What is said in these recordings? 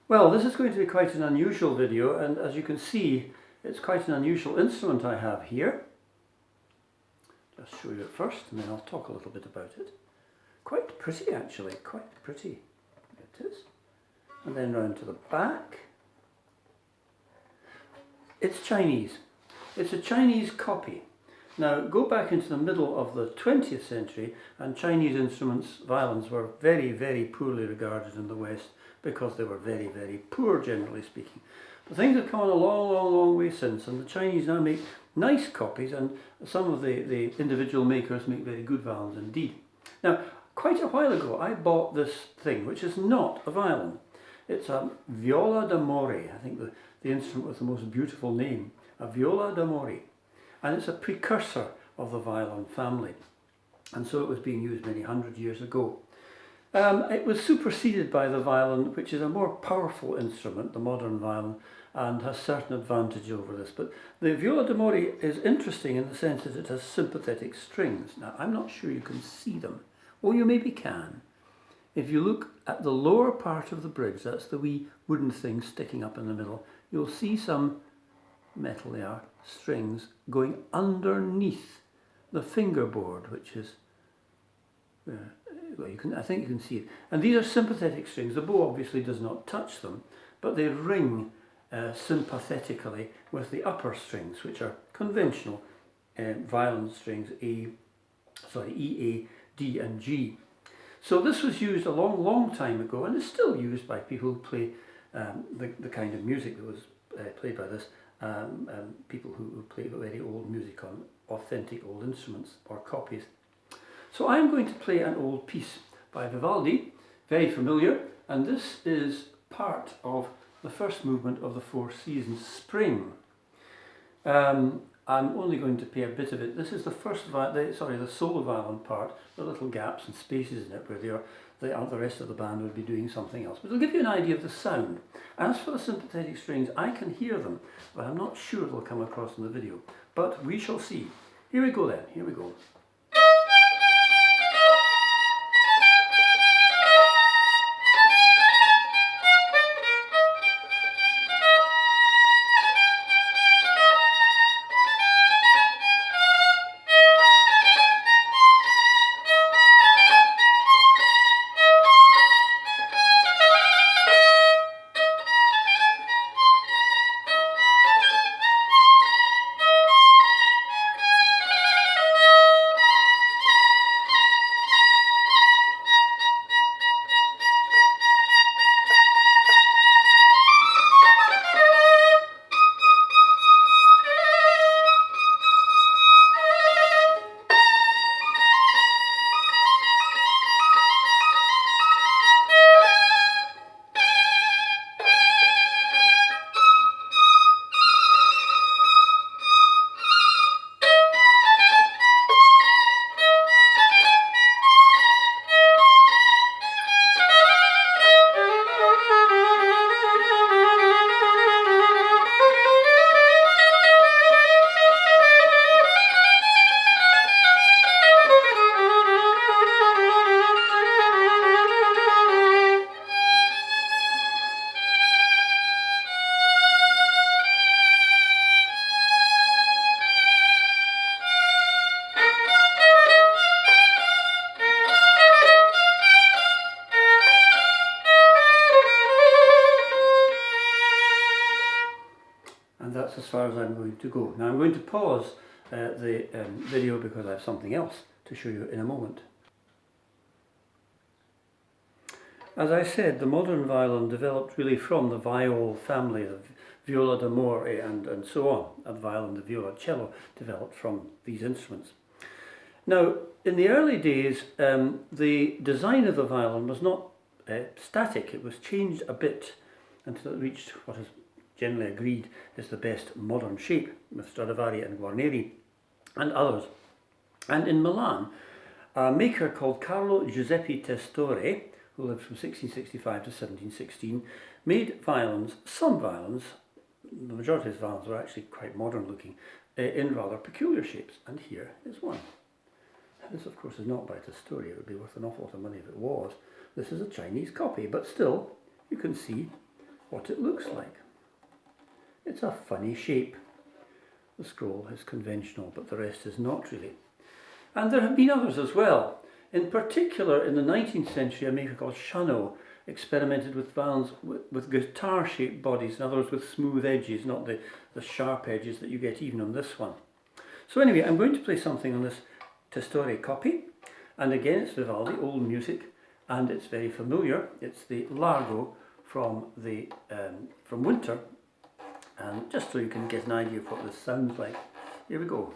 Well, this is going to be quite an unusual video, and as you can see, it's quite an unusual instrument I have here. Just show you it first and then I'll talk a little bit about it. Quite pretty actually, quite pretty. It is. And then round to the back. It's Chinese. It's a Chinese copy. Now go back into the middle of the 20th century and Chinese instruments, violins, were very, very poorly regarded in the West because they were very, very poor generally speaking. But things have come on a long, long, long way since, and the Chinese now make nice copies, and some of the individual makers make very good violins indeed. Now, quite a while ago I bought this thing, which is not a violin. It's a Viola d'amore, I think the instrument with the most beautiful name, a Viola d'amore. And it's a precursor of the violin family. And so it was being used many hundred years ago. It was superseded by the violin, which is a more powerful instrument, the modern violin, and has certain advantage over this. But the Viola d'amore is interesting in the sense that it has sympathetic strings. Now, I'm not sure you can see them. Oh, you maybe can. If you look at the lower part of the bridge, that's the wee wooden thing sticking up in the middle, you'll see some metal, they are, strings going underneath the fingerboard, which is, well, I think you can see it. And these are sympathetic strings. The bow obviously does not touch them, but they ring sympathetically with the upper strings, which are conventional violin strings, E, A, D and G. So this was used a long, long time ago, and is still used by people who play the kind of music that was played by this, people who play very old music on authentic old instruments or copies. So I'm going to play an old piece by Vivaldi, very familiar, and this is part of the first movement of the Four Seasons Spring. I'm only going to play a bit of it. This is the first, the solo violin part. There are little gaps and spaces in it where the rest of the band would be doing something else. But it'll give you an idea of the sound. As for the sympathetic strings, I can hear them, but I'm not sure they'll come across in the video. But we shall see. Here we go then, here we go. That's as far as I'm going to go. Now I'm going to pause the video because I have something else to show you in a moment. As I said, the modern violin developed really from the viol family, the viola d'amore and so on. And the violin, the violoncello developed from these instruments. Now, in the early days, the design of the violin was not static. It was changed a bit until it reached what is generally agreed is the best modern shape with Stradivari and Guarneri and others. And in Milan, a maker called Carlo Testore, who lived from 1665 to 1716, made violins, some violins, the majority of his violins were actually quite modern looking, in rather peculiar shapes, and here is one. This of course is not by Testore, it would be worth an awful lot of money if it was. This is a Chinese copy, but still, you can see what it looks like. It's a funny shape. The scroll is conventional, but the rest is not really. And there have been others as well. In particular, in the 19th century, a maker called Chanot experimented with violins with guitar-shaped bodies, in other words, with smooth edges, not the sharp edges that you get even on this one. So anyway, I'm going to play something on this Testore copy, and again it's Vivaldi, old music, and it's very familiar. It's the Largo from Winter, and just so you can get an idea of what this sounds like, here we go.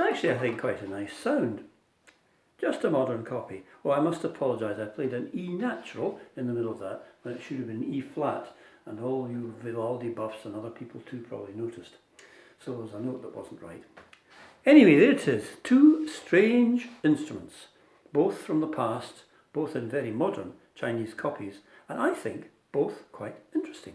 Actually, I think quite a nice sound. Just a modern copy. Oh, I must apologise, I played an E natural in the middle of that when it should have been E flat, and all you Vivaldi buffs and other people too probably noticed. So there was a note that wasn't right. Anyway, there it is. Two strange instruments, both from the past, both in very modern Chinese copies, and I think both quite interesting.